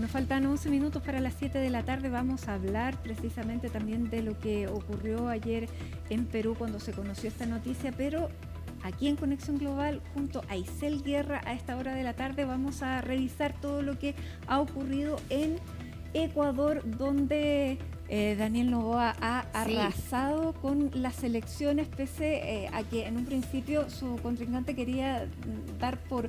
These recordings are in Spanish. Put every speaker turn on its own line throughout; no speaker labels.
Bueno, faltan 11 minutos para las 7 de la tarde. Vamos a hablar precisamente también de lo que ocurrió ayer en Perú cuando se conoció esta noticia, pero aquí en Conexión Global, junto a Isel Guerra, a esta hora de la tarde, vamos a revisar todo lo que ha ocurrido en Ecuador, donde Daniel Noboa ha arrasado con las elecciones, pese a que en un principio su contrincante quería dar por...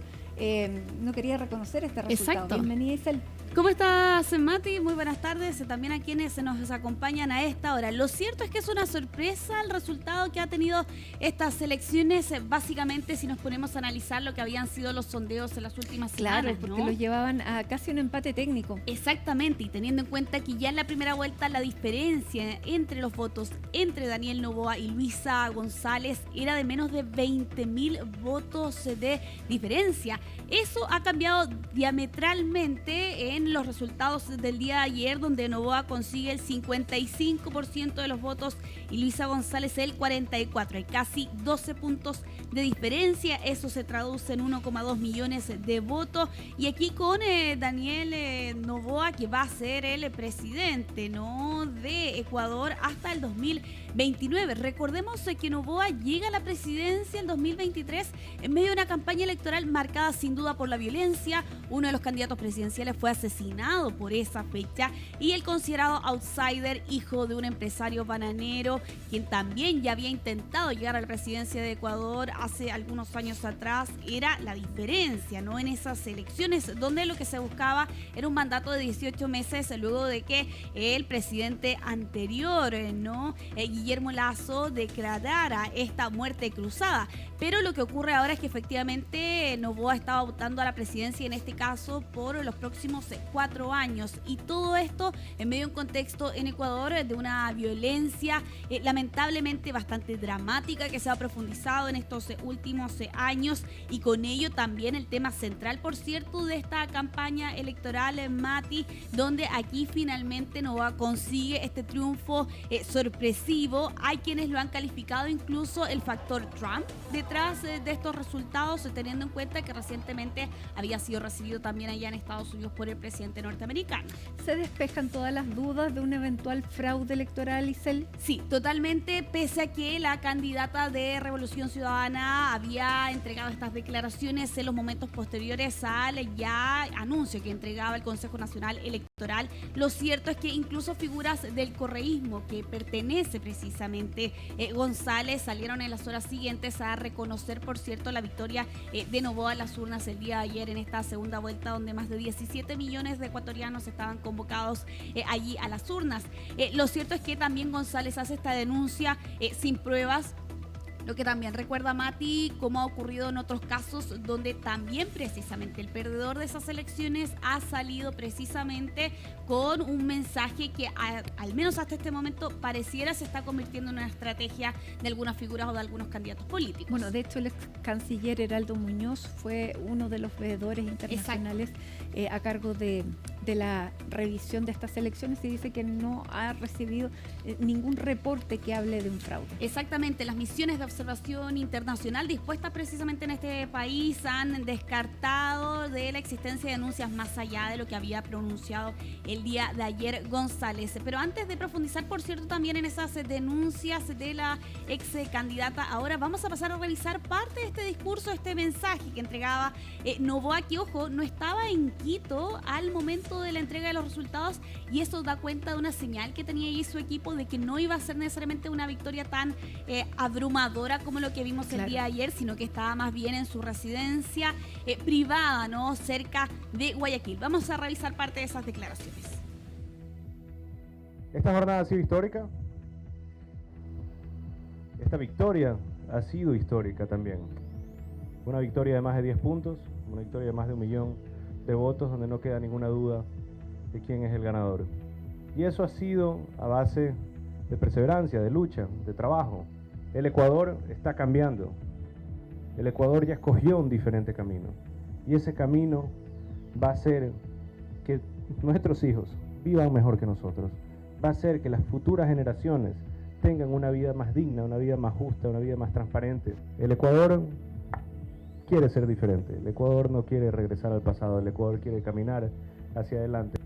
no quería reconocer este resultado.
Exacto.
Bienvenida, Isel.
¿Cómo estás, Mati? Muy buenas tardes también a quienes nos acompañan a esta hora. Lo cierto es que es una sorpresa el resultado que ha tenido estas elecciones, básicamente si nos ponemos a analizar lo que habían sido los sondeos en las últimas semanas,
Claro, porque los llevaban a casi un empate técnico.
Exactamente, y teniendo en cuenta que ya en la primera vuelta la diferencia entre los votos entre Daniel Noboa y Luisa González era de menos de 20.000 votos de diferencia. Eso ha cambiado diametralmente en los resultados del día de ayer, donde Noboa consigue el 55% de los votos y Luisa González el 44%. Hay casi 12 puntos de diferencia. Eso se traduce en 1,2 millones de votos. Y aquí con Daniel Noboa, que va a ser el presidente, ¿no?, de Ecuador hasta el 2029. Recordemos que Noboa llega a la presidencia en 2023 en medio de una campaña electoral marcada sin duda por la violencia. Uno de los candidatos presidenciales fue asesinado por esa fecha y el considerado outsider, hijo de un empresario bananero, quien también ya había intentado llegar a la presidencia de Ecuador hace algunos años atrás, era la diferencia, ¿no?, en esas elecciones, donde lo que se buscaba era un mandato de 18 meses luego de que el presidente anterior, ¿no?, Guillermo Lasso, declarara esta muerte cruzada. Pero lo que ocurre ahora es que efectivamente Noboa estaba votando a la presidencia, en este caso por los próximos 4 años, y todo esto en medio de un contexto en Ecuador de una violencia lamentablemente bastante dramática que se ha profundizado en estos últimos años, y con ello también el tema central, por cierto, de esta campaña electoral, Mati, donde aquí finalmente Noboa consigue este triunfo sorpresivo. Hay quienes lo han calificado incluso el factor Trump detrás de estos resultados, teniendo en cuenta que recientemente había sido recibido también allá en Estados Unidos por el presidente norteamericano.
¿Se despejan todas las dudas de un eventual fraude electoral, Isel?
Sí, totalmente, pese a que la candidata de Revolución Ciudadana había entregado estas declaraciones en los momentos posteriores al ya anuncio que entregaba el Consejo Nacional Electoral. Lo cierto es que incluso figuras del correísmo, que pertenece precisamente González, salieron en las horas siguientes a reconocer, por cierto, la victoria de Noboa en las urnas el día de ayer en esta segunda vuelta, donde más de 17 millones de ecuatorianos estaban convocados allí a las urnas. Lo cierto es que también González hace esta denuncia sin pruebas. Lo que también recuerda, Mati, como ha ocurrido en otros casos donde también precisamente el perdedor de esas elecciones ha salido precisamente con un mensaje que al menos hasta este momento pareciera se está convirtiendo en una estrategia de algunas figuras o de algunos candidatos políticos.
Bueno, de hecho el ex canciller Heraldo Muñoz fue uno de los veedores internacionales a cargo de la revisión de estas elecciones, y dice que no ha recibido ningún reporte que hable de un fraude.
Exactamente, las misiones de observación internacional dispuestas precisamente en este país han descartado de la existencia de denuncias más allá de lo que había pronunciado el día de ayer González. Pero antes de profundizar, por cierto, también en esas denuncias de la ex candidata, ahora vamos a pasar a revisar parte de este discurso, este mensaje que entregaba Noboa, que, ojo, no estaba en Quito al momento de la entrega de los resultados, y eso da cuenta de una señal que tenía ahí su equipo de que no iba a ser necesariamente una victoria tan abrumadora como lo que vimos el día de ayer, sino que estaba más bien en su residencia privada, ¿no?, cerca de Guayaquil. Vamos a revisar parte de esas declaraciones.
Esta jornada ha sido histórica. Esta victoria ha sido histórica también. Una victoria de más de 10 puntos, una victoria de más de 1 millón de votos, donde no queda ninguna duda de quién es el ganador. Y eso ha sido a base de perseverancia, de lucha, de trabajo. El Ecuador está cambiando. El Ecuador ya escogió un diferente camino. Y ese camino va a hacer que nuestros hijos vivan mejor que nosotros. Va a hacer que las futuras generaciones tengan una vida más digna, una vida más justa, una vida más transparente. El Ecuador quiere ser diferente. El Ecuador no quiere regresar al pasado, el Ecuador quiere caminar hacia adelante.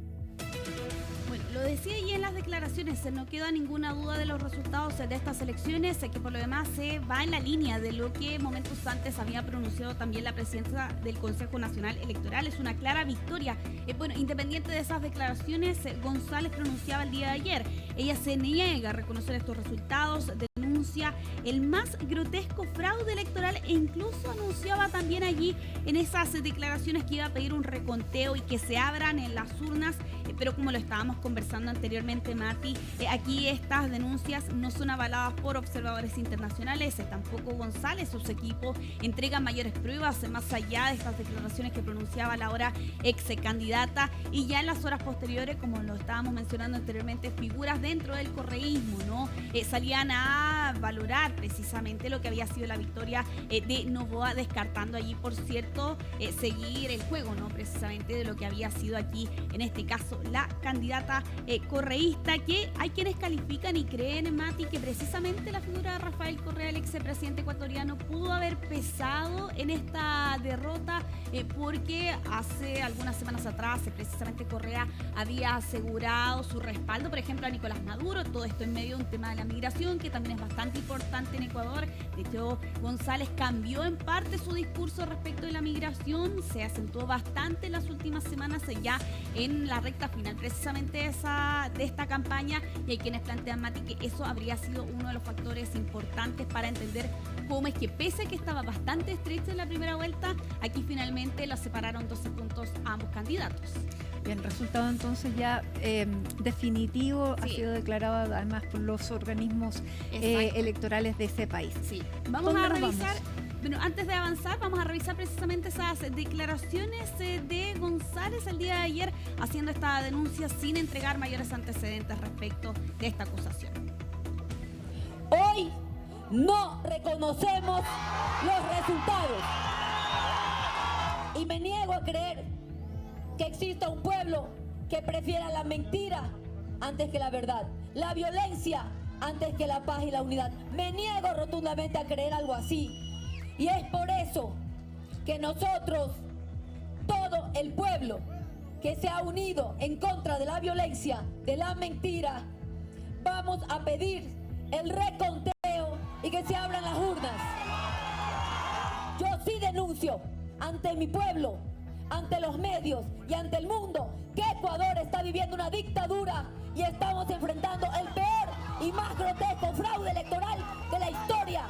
Bueno, lo decía y en las declaraciones, no queda ninguna duda de los resultados de estas elecciones, que por lo demás se va en la línea de lo que momentos antes había pronunciado también la presidenta del Consejo Nacional Electoral. Es una clara victoria. Bueno, independiente de esas declaraciones, González pronunciaba el día de ayer. Ella se niega a reconocer estos resultados, denuncia el más grotesco fraude electoral e incluso anunciaba también allí en esas declaraciones que iba a pedir un reconteo y que se abran en las urnas, pero como lo estábamos conversando anteriormente, Mati, aquí estas denuncias no son avaladas por observadores internacionales, tampoco González, sus equipos entregan mayores pruebas más allá de estas declaraciones que pronunciaba la ahora ex candidata, y ya en las horas posteriores, como lo estábamos mencionando anteriormente, figuras dentro del correísmo, ¿no? Salían a valorar precisamente lo que había sido la victoria de Noboa, descartando allí, por cierto, seguir el juego, ¿no? Precisamente de lo que había sido aquí, en este caso, la candidata correísta, que hay quienes califican y creen, Mati, que precisamente la figura de Rafael Correa, el expresidente ecuatoriano, pudo haber pesado en esta derrota, porque hace algunas semanas atrás, precisamente Correa había asegurado su respaldo, por ejemplo, a Nicolás Maduro, todo esto en medio de un tema de la migración, que también es bastante importante en Ecuador. De hecho, González cambió en parte su discurso respecto de la migración, se acentuó bastante en las últimas semanas, ya en la recta final precisamente de esta campaña, y hay quienes plantean, Mati, que eso habría sido uno de los factores importantes para entender cómo es que, pese a que estaba bastante estrecho en la primera vuelta, aquí finalmente lo separaron 12 puntos a ambos candidatos.
Bien, resultado entonces ya definitivo, sí. Ha sido declarado además por los organismos electorales de ese país.
Sí. Vamos a revisar, bueno, antes de avanzar, vamos a revisar precisamente esas declaraciones de González el día de ayer, haciendo esta denuncia sin entregar mayores antecedentes respecto de esta acusación.
Hoy no reconocemos los resultados y me niego a creer que exista un pueblo que prefiera la mentira antes que la verdad, la violencia antes que la paz y la unidad. Me niego rotundamente a creer algo así, y es por eso que nosotros, todo el pueblo que se ha unido en contra de la violencia, de la mentira, vamos a pedir el reconteo y que se abran las urnas. Yo sí denuncio ante mi pueblo, ante los medios y ante el mundo, que Ecuador está viviendo una dictadura y estamos enfrentando el peor y más grotesco fraude electoral de la historia.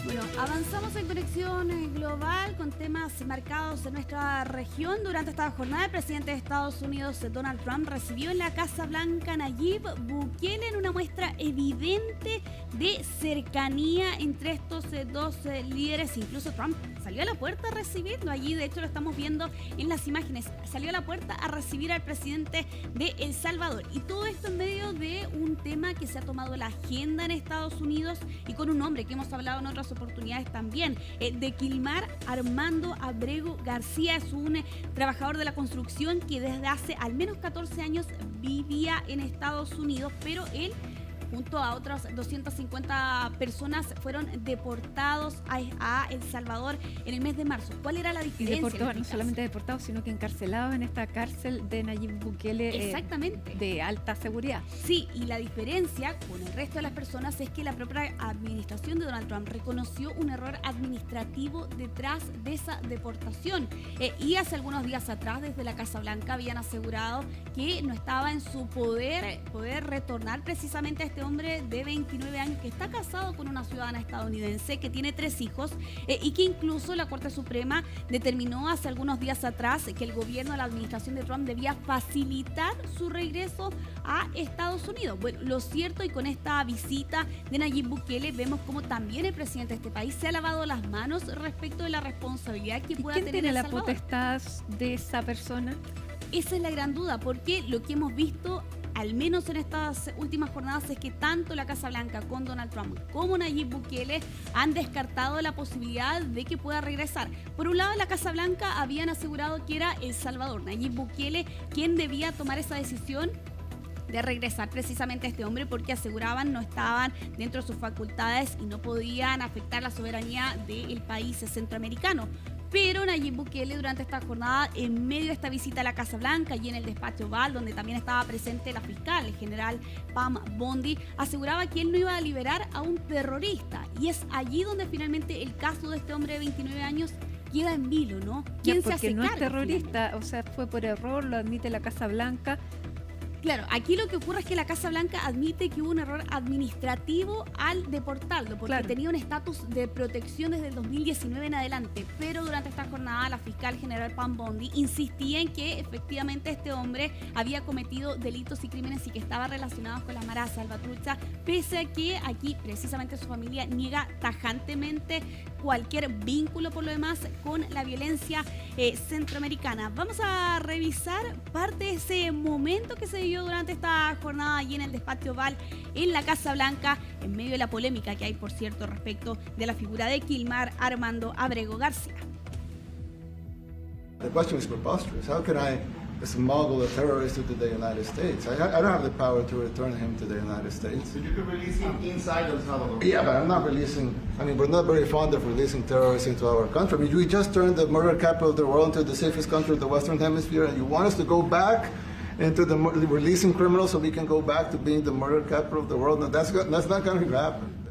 Bueno, avanzamos en Conexión Global con temas marcados en nuestra región. Durante esta jornada, el presidente de Estados Unidos, Donald Trump, recibió en la Casa Blanca a Nayib Bukele en una muestra evidente de cercanía entre estos dos líderes. Incluso Trump salió a la puerta a recibirlo allí, de hecho lo estamos viendo en las imágenes, salió a la puerta a recibir al presidente de El Salvador. Y todo esto en medio de un tema que se ha tomado la agenda en Estados Unidos y con un hombre que hemos hablado en otras oportunidades también, de Quilmar Armando Abrego García. Es un trabajador de la construcción que desde hace al menos 14 años vivía en Estados Unidos, pero él, junto a otras 250 personas, fueron deportados a El Salvador en el mes de marzo. ¿Cuál era la diferencia?
No solamente deportados, sino que encarcelados en esta cárcel de Nayib Bukele.
Exactamente.
De alta seguridad.
Sí, y la diferencia con el resto de las personas es que la propia administración de Donald Trump reconoció un error administrativo detrás de esa deportación. Y hace algunos días atrás, desde la Casa Blanca, habían asegurado que no estaba en su poder retornar precisamente a este hombre de 29 años que está casado con una ciudadana estadounidense, que tiene 3 hijos, y que incluso la Corte Suprema determinó hace algunos días atrás que el gobierno, la administración de Trump, debía facilitar su regreso a Estados Unidos. Bueno, lo cierto, y con esta visita de Nayib Bukele vemos como también el presidente de este país se ha lavado las manos respecto de la responsabilidad que pueda tener
¿Quién tiene la
Salvador.
Potestad de esa persona?
Esa es la gran duda, porque lo que hemos visto, al menos en estas últimas jornadas, es que tanto la Casa Blanca con Donald Trump como Nayib Bukele han descartado la posibilidad de que pueda regresar. Por un lado, en la Casa Blanca habían asegurado que era El Salvador, Nayib Bukele, quien debía tomar esa decisión de regresar precisamente a este hombre, porque aseguraban no estaban dentro de sus facultades y no podían afectar la soberanía del país centroamericano. Pero Nayib Bukele durante esta jornada, en medio de esta visita a la Casa Blanca y en el despacho Oval, donde también estaba presente la fiscal, el general Pam Bondi, aseguraba que él no iba a liberar a un terrorista. Y es allí donde finalmente el caso de este hombre de 29 años queda en vilo, ¿no? ¿Quién se hace cargo?
Porque no es terrorista, o sea, fue por error, lo admite la Casa Blanca.
Claro, aquí lo que ocurre es que la Casa Blanca admite que hubo un error administrativo al deportarlo, porque tenía un estatus de protección desde el 2019 en adelante, pero durante esta jornada la fiscal general Pam Bondi insistía en que efectivamente este hombre había cometido delitos y crímenes y que estaba relacionado con la Mara Salvatrucha, pese a que aquí precisamente su familia niega tajantemente cualquier vínculo por lo demás con la violencia centroamericana. Vamos a revisar parte de ese momento que se dio durante esta jornada allí en el despacho Oval en la Casa Blanca, en medio de la polémica que hay, por cierto, respecto de la figura de Kilmar Armando Abrego García.
The question is preposterous. How can I smuggle a terrorist to the United States? I don't have the power to return him to the United States.
So you could release him inside El Salvador?
Yeah, but I'm not releasing, I mean, we're not very fond of releasing terrorists into our country. I mean, we just turned the murder capital of the world into the safest country of the Western Hemisphere, and you want us to go back into the releasing criminals so we can go back to being the murder capital of the world? No, that's not going to happen.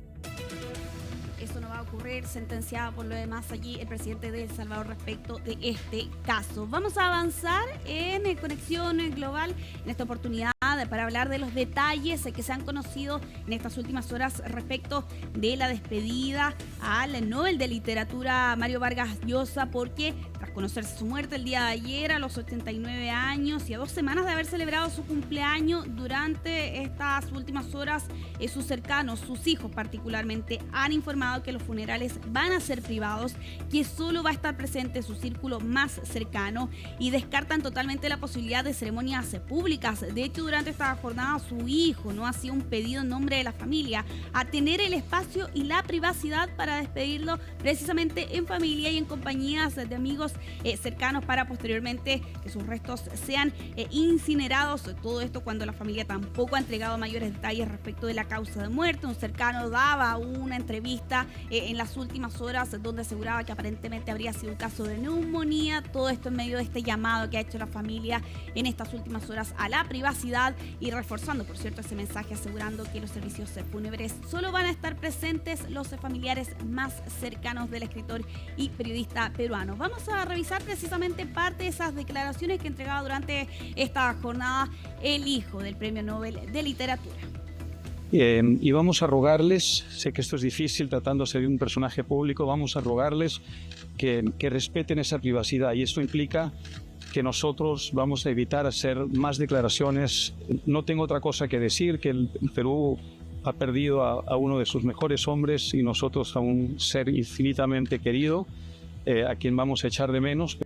Eso no va a ocurrir, sentenciado por lo demás allí el presidente de El Salvador respecto de este caso. Vamos a avanzar en Conexión Global en esta oportunidad para hablar de los detalles que se han conocido en estas últimas horas respecto de la despedida al Nobel de Literatura Mario Vargas Llosa, porque tras conocerse su muerte el día de ayer a los 89 años y a 2 semanas de haber celebrado su cumpleaños, durante estas últimas horas sus cercanos, sus hijos particularmente, han informado que los funerales van a ser privados, que solo va a estar presente su círculo más cercano y descartan totalmente la posibilidad de ceremonias públicas. De hecho, durante esta jornada su hijo no hacía un pedido en nombre de la familia a tener el espacio y la privacidad para despedirlo precisamente en familia y en compañías de amigos cercanos, para posteriormente que sus restos sean incinerados. Todo esto cuando la familia tampoco ha entregado mayores detalles respecto de la causa de muerte. Un cercano daba una entrevista en las últimas horas donde aseguraba que aparentemente habría sido un caso de neumonía. Todo esto en medio de este llamado que ha hecho la familia en estas últimas horas a la privacidad y reforzando, por cierto, ese mensaje, asegurando que los servicios fúnebres solo van a estar presentes los familiares más cercanos del escritor y periodista peruano. Vamos a revisar precisamente parte de esas declaraciones que entregaba durante esta jornada el hijo del Premio Nobel de Literatura.
Y vamos a rogarles, sé que esto es difícil tratándose de un personaje público, vamos a rogarles que respeten esa privacidad, y esto implica que nosotros vamos a evitar hacer más declaraciones. No tengo otra cosa que decir, que el Perú ha perdido a uno de sus mejores hombres y nosotros a un ser infinitamente querido, a quien vamos a echar de menos.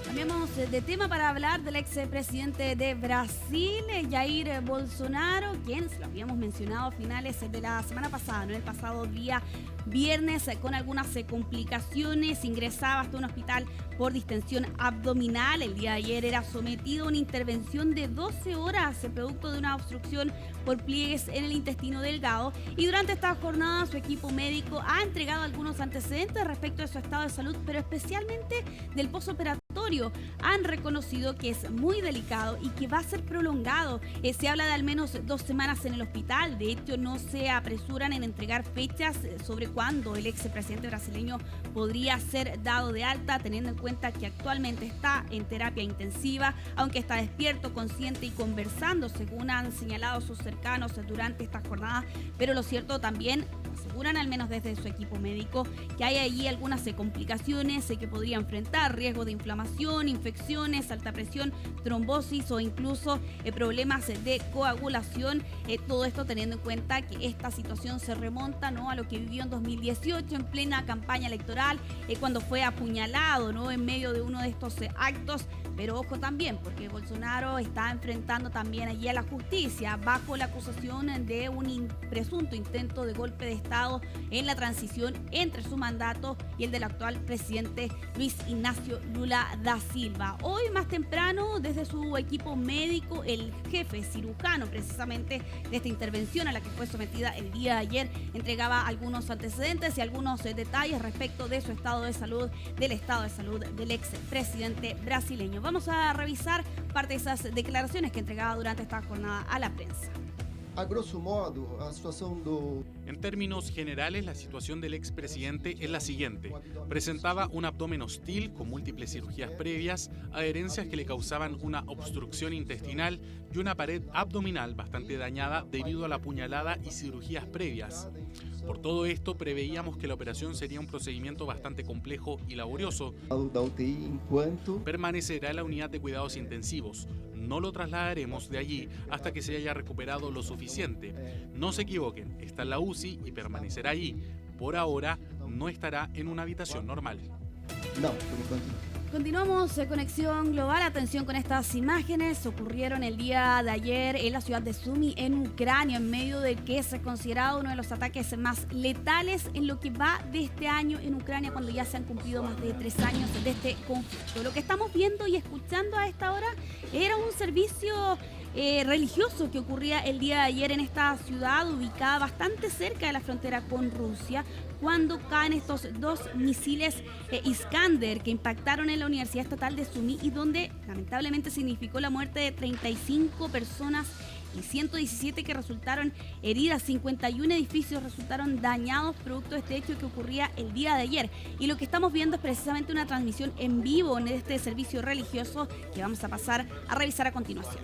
Cambiamos de tema para hablar del expresidente de Brasil, Jair Bolsonaro, quien, se lo habíamos mencionado a finales de la semana pasada, ¿no? El pasado día viernes, con algunas complicaciones, ingresaba hasta un hospital por distensión abdominal. El día de ayer era sometido a una intervención de 12 horas, producto de una obstrucción por pliegues en el intestino delgado, y durante esta jornada su equipo médico ha entregado algunos antecedentes respecto de su estado de salud, pero especialmente del posoperatorio. Han reconocido que es muy delicado y que va a ser prolongado. Se habla de al menos 2 semanas en el hospital. De hecho, no se apresuran en entregar fechas sobre cuándo el expresidente brasileño podría ser dado de alta, teniendo en cuenta que actualmente está en terapia intensiva, aunque está despierto, consciente y conversando, según han señalado sus cercanos durante esta jornada. Pero lo cierto también, aseguran al menos desde su equipo médico, que hay allí algunas complicaciones que podría enfrentar: riesgo de inflamación, infecciones, alta presión, trombosis o incluso problemas de coagulación. Todo esto teniendo en cuenta que esta situación se remonta, ¿no?, a lo que vivió en 2018 en plena campaña electoral, cuando fue apuñalado, ¿no?, en medio de uno de estos actos Pero ojo también, porque Bolsonaro está enfrentando también allí a la justicia bajo la acusación de un presunto intento de golpe de Estado en la transición entre su mandato y el del actual presidente Luis Ignacio Lula da Silva. Hoy más temprano, desde su equipo médico, el jefe cirujano precisamente de esta intervención a la que fue sometida el día de ayer, entregaba algunos antecedentes y algunos detalles respecto de su estado de salud, del estado de salud del expresidente brasileño. Vamos a revisar parte de esas declaraciones que entregaba durante esta jornada a la prensa.
A grosso modo, a situación
En términos generales, la situación del expresidente es la siguiente. Presentaba un abdomen hostil con múltiples cirugías previas, adherencias que le causaban una obstrucción intestinal y una pared abdominal bastante dañada debido a la puñalada y cirugías previas. Por todo esto, preveíamos que la operación sería un procedimiento bastante complejo y laborioso.
da UTI enquanto
Permanecerá en la unidad de cuidados intensivos. No lo trasladaremos de allí hasta que se haya recuperado lo suficiente. No se equivoquen, está en la UCI y permanecerá allí. Por ahora, no estará en una habitación normal.
não, por enquanto não.
Continuamos Conexión Global. Atención con estas imágenes. Ocurrieron el día de ayer en la ciudad de Sumy, en Ucrania, en medio de que se considerado uno de los ataques más letales en lo que va de este año en Ucrania, cuando ya se han cumplido más de 3 años de este conflicto. Lo que estamos viendo y escuchando a esta hora era un servicio religioso que ocurría el día de ayer en esta ciudad ubicada bastante cerca de la frontera con Rusia, cuando caen estos 2 misiles Iskander que impactaron en la Universidad Estatal de Sumy y donde lamentablemente significó la muerte de 35 personas y 117 que resultaron heridas. 51 edificios resultaron dañados producto de este hecho que ocurría el día de ayer. Y lo que estamos viendo es precisamente una transmisión en vivo en este servicio religioso que vamos a pasar a revisar a continuación.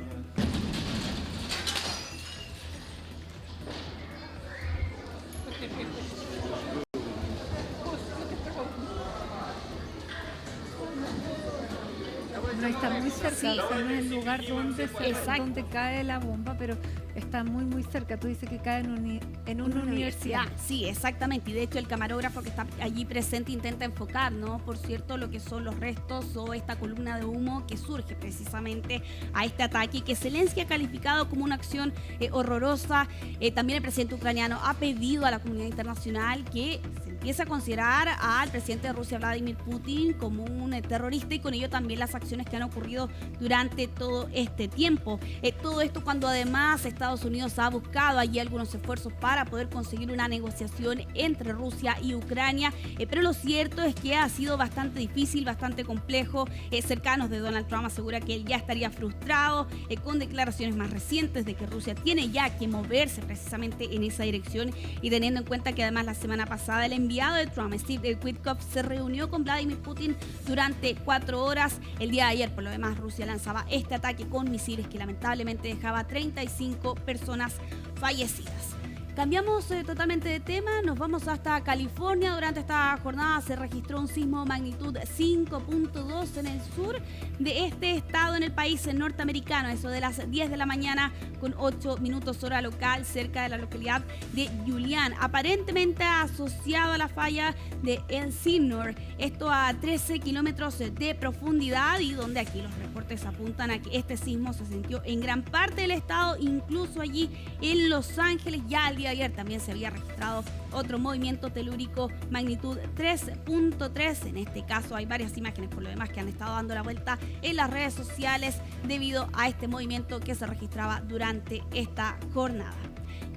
No está muy cerca,
Sí.
o sea, no es el lugar donde,
Exacto.
donde cae la bomba, pero está muy cerca. Tú dices que cae en una universidad.
Sí, exactamente. Y de hecho el camarógrafo que está allí presente intenta enfocar, ¿no? Por cierto, lo que son los restos o esta columna de humo que surge precisamente a este ataque y que Zelensky ha calificado como una acción horrorosa. También el presidente ucraniano ha pedido a la comunidad internacional que se empiece a considerar al presidente de Rusia, Vladimir Putin, como un terrorista, y con ello también las acciones que han ocurrido durante todo este tiempo. Todo esto cuando además Estados Unidos ha buscado allí algunos esfuerzos para poder conseguir una negociación entre Rusia y Ucrania, pero lo cierto es que ha sido bastante difícil, bastante complejo. Cercanos de Donald Trump asegura que él ya estaría frustrado, con declaraciones más recientes de que Rusia tiene ya que moverse precisamente en esa dirección, y teniendo en cuenta que además la semana pasada el enviado de Trump, Steve Witkoff, se reunió con Vladimir Putin durante 4 horas. El día de ayer, por lo demás, Rusia lanzaba este ataque con misiles que lamentablemente dejaba 35 personas fallecidas. Cambiamos totalmente de tema, nos vamos hasta California. Durante esta jornada se registró un sismo magnitud 5.2 en el sur de este estado en el país norteamericano, eso de las 10 de la mañana con 8 minutos hora local, cerca de la localidad de Julian, aparentemente asociado a la falla de Elsinore, esto a 13 kilómetros de profundidad, y donde aquí los reportes apuntan a que este sismo se sintió en gran parte del estado, incluso allí en Los Ángeles. Ya el día de ayer también se había registrado otro movimiento telúrico magnitud 3.3. En este caso hay varias imágenes por lo demás que han estado dando la vuelta en las redes sociales debido a este movimiento que se registraba durante esta jornada.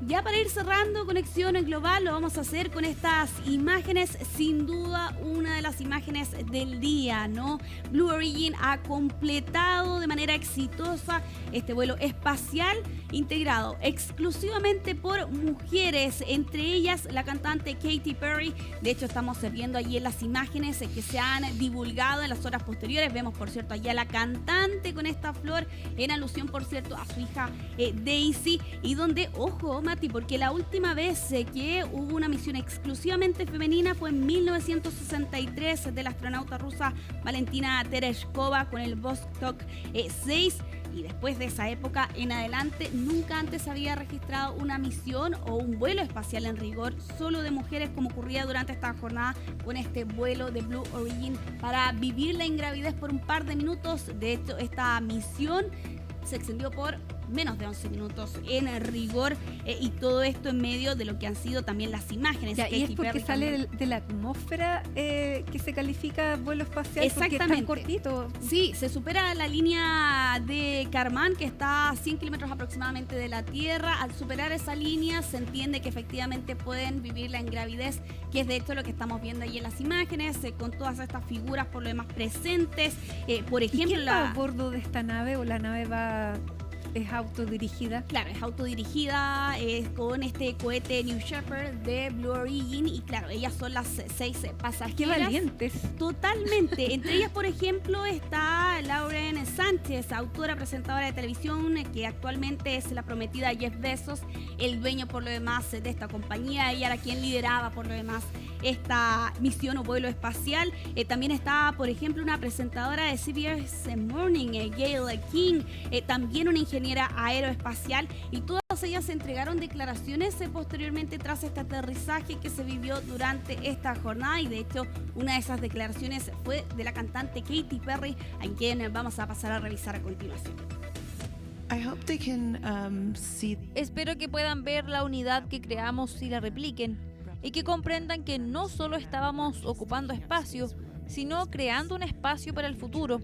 Ya para ir cerrando Conexión Global, lo vamos a hacer con estas imágenes, sin duda una de las imágenes del día, ¿no? Blue Origin ha completado de manera exitosa este vuelo espacial integrado exclusivamente por mujeres, entre ellas la cantante Katy Perry. De hecho, estamos viendo allí en las imágenes que se han divulgado en las horas posteriores. Vemos, por cierto, allí a la cantante con esta flor, en alusión, por cierto, a su hija Daisy, y donde, ojo, me Mati, porque la última vez que hubo una misión exclusivamente femenina fue en 1963 de la astronauta rusa Valentina Tereshkova con el Vostok 6. Y después de esa época en adelante, nunca antes había registrado una misión o un vuelo espacial en rigor solo de mujeres, como ocurría durante esta jornada con este vuelo de Blue Origin para vivir la ingravidez por un par de minutos. De hecho, esta misión se extendió por menos de 11 minutos en rigor, y todo esto en medio de lo que han sido también las imágenes.
Ya, y es porque sale de la atmósfera que se califica vuelo espacial.
Exactamente.
Porque es tan cortito.
Sí, se supera la línea de Kármán, que está a 100 kilómetros aproximadamente de la Tierra. Al superar esa línea se entiende que efectivamente pueden vivir la ingravidez, que es de hecho lo que estamos viendo ahí en las imágenes, con todas estas figuras por lo demás presentes. Por ejemplo,
¿Y quién va a bordo de esta nave, o la nave es autodirigida?
Claro, es autodirigida, con este cohete New Shepard de Blue Origin, y claro, ellas son las 6 pasajeras.
¡Qué valientes!
Totalmente. Entre ellas, por ejemplo, está Lauren Sánchez, autora, presentadora de televisión, que actualmente es la prometida de Jeff Bezos, el dueño por lo demás de esta compañía. Ella era quien lideraba por lo demás esta misión o vuelo espacial. También está, por ejemplo, una presentadora de CBS Morning, Gayle King, también una ingeniera aeroespacial, y todas ellas entregaron declaraciones posteriormente tras este aterrizaje que se vivió durante esta jornada. Y de hecho, una de esas declaraciones fue de la cantante Katy Perry, a quien vamos a pasar a revisar a continuación.
Espero que puedan ver la unidad que creamos y la repliquen, y que comprendan que no solo estábamos ocupando espacio, sino creando un espacio para el futuro.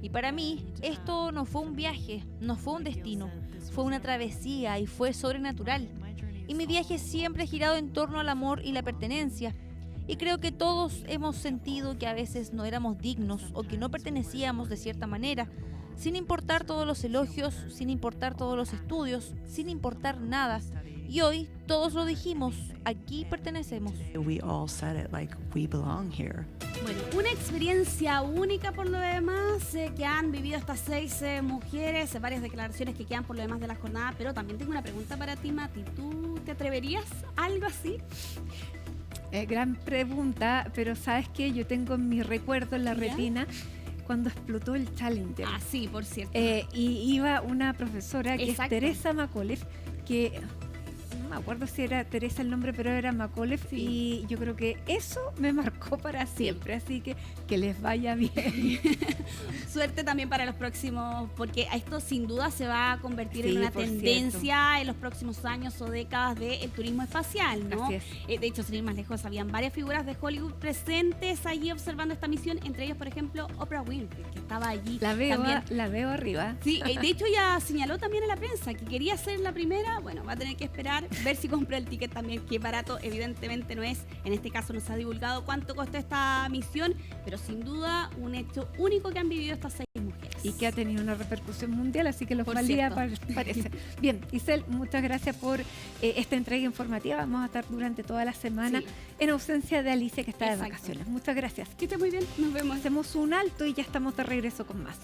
Y para mí, esto no fue un viaje, no fue un destino, fue una travesía y fue sobrenatural. Y mi viaje siempre ha girado en torno al amor y la pertenencia. Y creo que todos hemos sentido que a veces no éramos dignos o que no pertenecíamos de cierta manera, sin importar todos los elogios, sin importar todos los estudios, sin importar nada. Y hoy todos lo dijimos, aquí pertenecemos.
Bueno, una experiencia única por lo demás que han vivido estas 6 mujeres, varias declaraciones que quedan por lo demás de la jornada, pero también tengo una pregunta para ti, Mati. ¿Tú te atreverías a algo así?
Gran pregunta, pero ¿sabes qué? Yo tengo en mi recuerdo, en la retina, cuando explotó el Challenger.
Ah, sí, por cierto.
Y iba una profesora que
Exacto.
es Teresa McAuliffe, que no me acuerdo si era Teresa el nombre, pero era McAuliffe,
sí.
Y yo creo que eso me marcó para siempre, así que les vaya bien.
Suerte también para los próximos, porque esto sin duda se va a convertir en una
por
tendencia en los próximos años o décadas del turismo espacial, ¿no?
Así es.
De hecho, sin ir más lejos, habían varias figuras de Hollywood presentes allí observando esta misión, entre ellos, por ejemplo, Oprah Winfrey, que estaba allí.
La veo,
también.
la veo arriba.
Sí, de hecho ya señaló también a la prensa que quería ser la primera. Bueno, va a tener que esperar, ver si compra el ticket también, que barato evidentemente no es. En este caso no se ha divulgado cuánto costó esta misión, pero sin duda un hecho único que han vivido estas 6 mujeres.
Y que ha tenido una repercusión mundial, así que los
Por
valía,
cierto.
parece. Bien, Isel, muchas gracias por esta entrega informativa. Vamos a estar durante toda la semana en ausencia de Alicia, que está de
Exacto.
vacaciones. Muchas gracias.
Que esté muy bien, nos vemos.
Hacemos un alto y ya estamos de regreso con más.